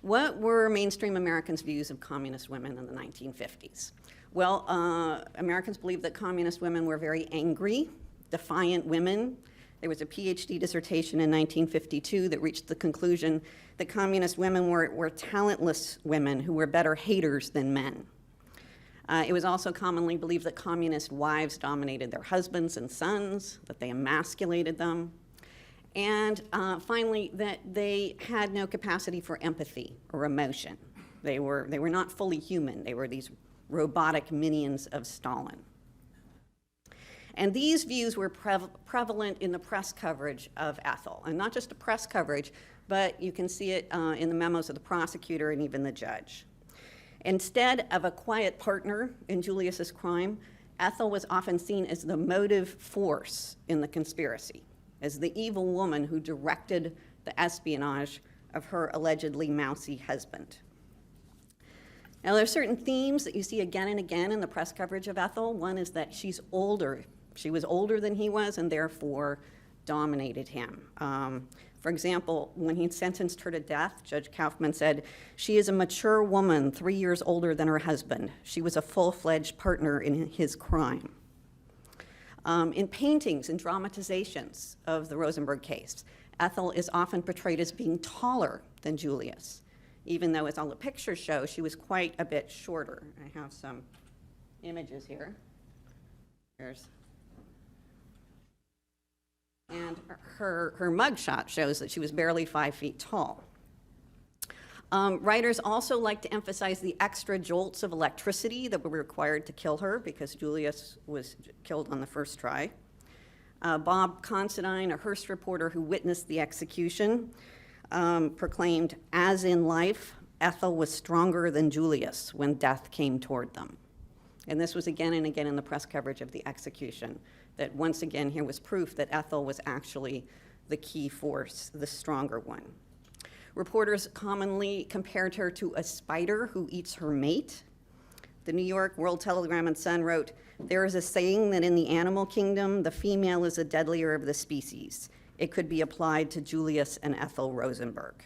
What were mainstream Americans' views of communist women in the 1950s? Well, Americans believed that communist women were very angry, defiant women. There was a PhD dissertation in 1952 that reached the conclusion that communist women were talentless women who were better haters than men. It was also commonly believed that communist wives dominated their husbands and sons, that they emasculated them, and finally, that they had no capacity for empathy or emotion. They were not fully human. They were these robotic minions of Stalin. And these views were prevalent in the press coverage of Ethel, and not just the press coverage, but you can see it in the memos of the prosecutor and even the judge. Instead of a quiet partner in Julius's crime, Ethel was often seen as the motive force in the conspiracy, as the evil woman who directed the espionage of her allegedly mousy husband. Now, there are certain themes that you see again and again in the press coverage of Ethel. One is that she's older. She was older than he was and therefore dominated him. For example, when he sentenced her to death, Judge Kaufman said, "She is a mature woman, 3 years older than her husband. She was a full-fledged partner in his crime." In paintings and dramatizations of the Rosenberg case, Ethel is often portrayed as being taller than Julius, even though, as all the pictures show, she was quite a bit shorter. I have some images here. And her mugshot shows that she was barely 5 feet tall. Writers also like to emphasize the extra jolts of electricity that were required to kill her because Julius was killed on the first try. Bob Considine, a Hearst reporter who witnessed the execution, proclaimed, "As in life, Ethel was stronger than Julius when death came toward them." And this was again and again in the press coverage of the execution, that once again here was proof that Ethel was actually the key force, the stronger one. Reporters commonly compared her to a spider who eats her mate. The New York World Telegram and Sun wrote, "There is a saying that in the animal kingdom, the female is the deadlier of the species. It could be applied to Julius and Ethel Rosenberg."